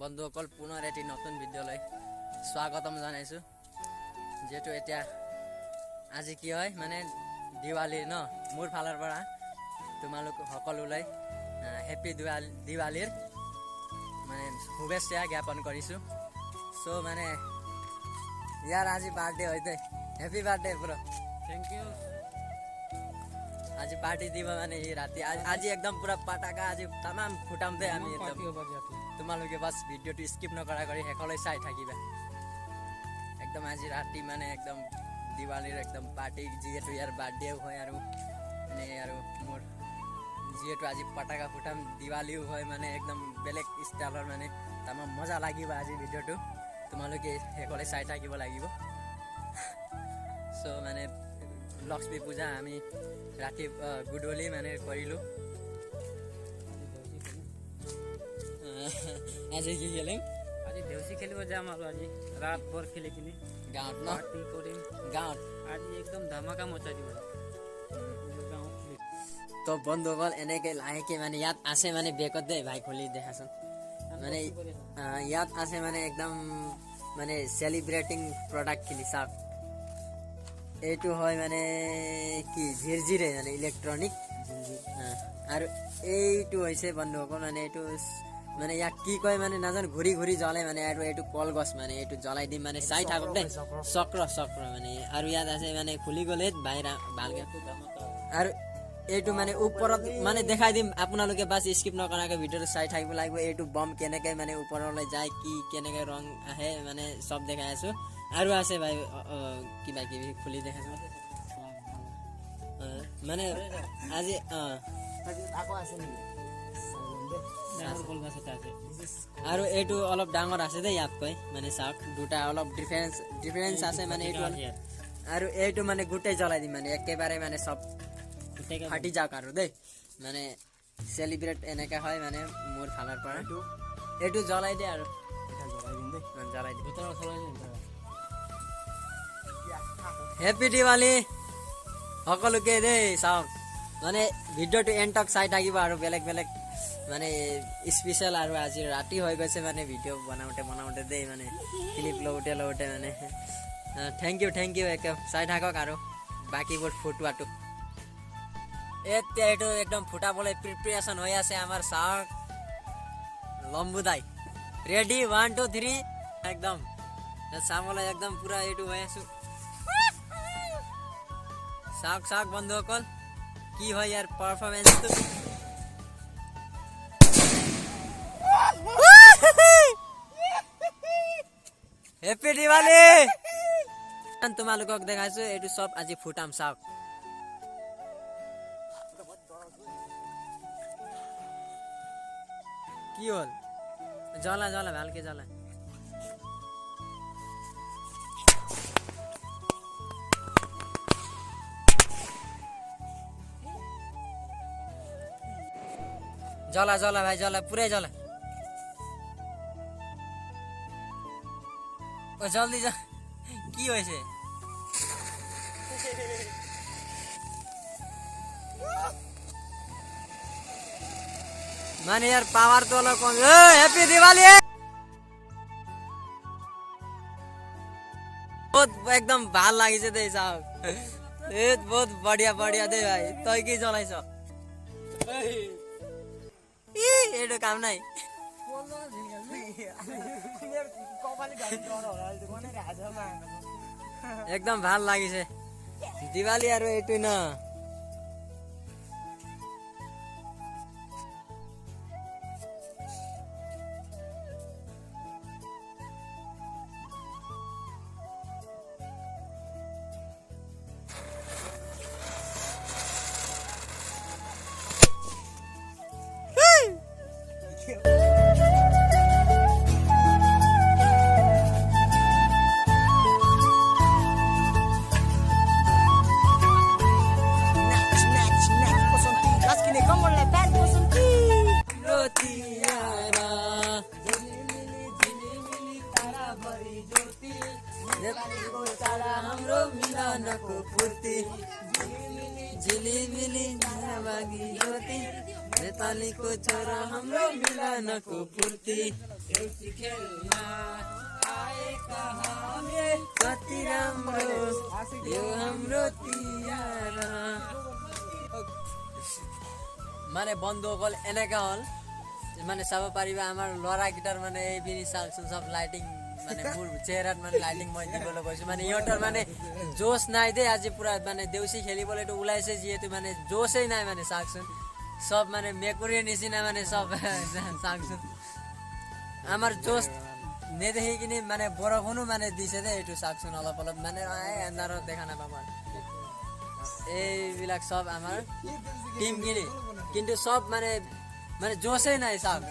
বন্ধুসকল পুনৰ এটি নতুন ভিডিঅ'লৈ স্বাগতম জনাইছোঁ। যেহেতু এতিয়া আজি কি হয় মানে দিৱালী ন, মোৰ ফালৰ পৰা তোমালোক সকলোলৈ হেপী দিৱালীৰ মানে শুভেচ্ছা জ্ঞাপন কৰিছোঁ। সো মানে ইয়াৰ আজি বাৰ্থডে হয় দেই, happy birthday bro, thank you. আজি পাৰ্টি দিব মানে এই ৰাতি আজি একদম পুৰা পটাকা আজি তামাম ফুটাম দেই আমি একদম। তোমালোকে বাছ ভিডিঅ'টো স্কিপ নকৰা কৰি শেষলৈ চাই থাকিবা। একদম আজি ৰাতি মানে একদম দিৱালীৰ একদম পাৰ্টি, যিহেতু ইয়াৰ বাৰ্থডেও হয় আৰু মানে আৰু মোৰ যিহেতু আজি পটাকা ফুটাম, দিৱালীও হয় মানে একদম বেলেগ ষ্টাইলৰ মানে তামাম মজা লাগিব আজি ভিডিঅ'টো, তোমালোকে শেষলৈ চাই থাকিব লাগিব। চ' মানে লক্ষ্মী পূজা আমি ৰাতি গধূলি মানে কৰিলোঁ। আজি কি খেলিম? আজি দেউচি খেলিব যাম আৰু আজি ৰাত ভৰ খেলি কিনে গাঁৱত ন, পাৰ্টি কৰিম। গাঁৱত আজি একদম ধামাকা মচাই দিব। তো বন্ধুসকল এনেকৈ লাহেকৈ মানে ইয়াত আছে মানে বেগত দেই, ভাই খুলি দেখাচোন। মানে ইয়াত আছে মানে একদম মানে চেলিব্ৰেটিং প্ৰডাক্টখিনি চাওক। এইটো হয় মানে কি ঝিৰঝিৰে মানে ইলেক্ট্ৰনিক, আৰু এইটো হৈছে বন্ধুসকল মানে এইটো মানে ইয়াক কি কয় মানে নাজানো, ঘূৰি ঘূৰি জ্বলে মানে, আৰু এইটো কলগছ মানে এইটো জ্বলাই দিম মানে চাই থাকক দেই, চক্ৰ মানে। আৰু ইয়াত আছে মানে খুলি গ'লে বাহিৰা ভালকে, আৰু এইটো মানে ওপৰত মানে দেখাই দিম, আপোনালোকে বাছ স্কিপ নকৰাকৈ ভিডিঅ'টো চাই থাকিব লাগিব। এইটো বম কেনেকৈ মানে ওপৰলৈ যায়, কি কেনেকৈ ৰং আহে মানে চব দেখাই আছোঁ। আৰু আছে ভাই কিবা কিবি খুলি দেখাইছোঁ মানে আজি আৰু এইটো অলপ ডাঙৰ আছে দেই ইয়াতকৈ মানে চাওক, দুটা অলপ ডিফাৰেঞ্চ আছে মানে এইটো, আৰু এইটো মানে গোটেই জ্বলাই দিম মানে একেবাৰে মানে চব ফাটি যাওক আৰু দেই, মানে চেলিব্ৰেট এনেকৈ হয় মানে মোৰ ফালৰ পৰা। এইটো জ্বলাই দিয়ে আৰু জ্বলাই দিম। হেপী দিৱালী সকলোকে দেই, চাওক মানে ভিডিঅ'টো এণ্ড চাই থাকিব আৰু বেলেগ বেলেগ মানে স্পেচিয়েল। আৰু আজি ৰাতি হৈ গৈছে মানে ভিডিঅ' বনাওঁতে দেই, মানে ক্লিপ লওঁতে মানে থেংক ইউ একে চাই থাকক আৰু বাকীবোৰ ফুটোৱাটো। এতিয়া এইটো একদম ফুটাবলৈ প্ৰিপেৰেশ্যন হৈ আছে আমাৰ চাওক লম্বুদাই। ৰেডি 1 2 3 একদম চাবলৈ একদম পুৰা এইটো হৈ আছো। চাওক বন্ধুসকল কি হয় ইয়াৰ পাৰফৰ্মেন্সটো। হেপী দিৱালী তোমালোকক দেখাইছো, এইটো চব আজি ফুটাম চাওক। কি হল? জ্বলা ভালকে জ্বলা। জ্বলা ভাই জ্বলা, পুরে জ্বলা। ও জলদি কি হয়েছে? মানে यार পাওয়ার তো অলপ কম। হ্যাপি দিওয়ালি। বহুত একদম ভাল লাগিছে দেই চাওক, বহুত বঢ়িয়া দেই ভাই। তই কি জ্বলাইছ? এইটো কাম নাই। একদম ভাল লাগিছে দিৱালী, আৰু এইটো ন हाम्रो मिलनको पूर्ति झिलिमिली बागी ज्योति नेपालीको छोरो हाम्रो मिलनको पूर्ति कति राम्रो यो हाम्रो तिहार মানে বন্ধুসকল এনেকা হ'ল মানে চাব পাৰিবা আমাৰ ল'ৰা গিটাৰ মানে এই বিনি চাওকচোন চব লাইটিং মানে মোৰ চেহেৰাত মানে লাইটিং মই দিবলৈ কৈছো মানে ইহঁতৰ মানে জোশ নাই দেই আজি পুৰা মানে দেউচি খেলিবলৈতো ওলাইছে যিহেতু মানে জোশেই নাই মানে চাওকচোন সব মানে মেকুৰীৰ নিচিনা মানে সব চাওকচোন আমাৰ জোশ নেদেখি কিনি মানে বৰষুণো মানে দিছে দেই এইটো চাওকচোন অলপ অলপ মানে এন্ধাৰত দেখা নাপাব এইবিলাক সব আমাৰ টিম কিনি কিন্তু সব মানে মানে জোশেই নাই চাওক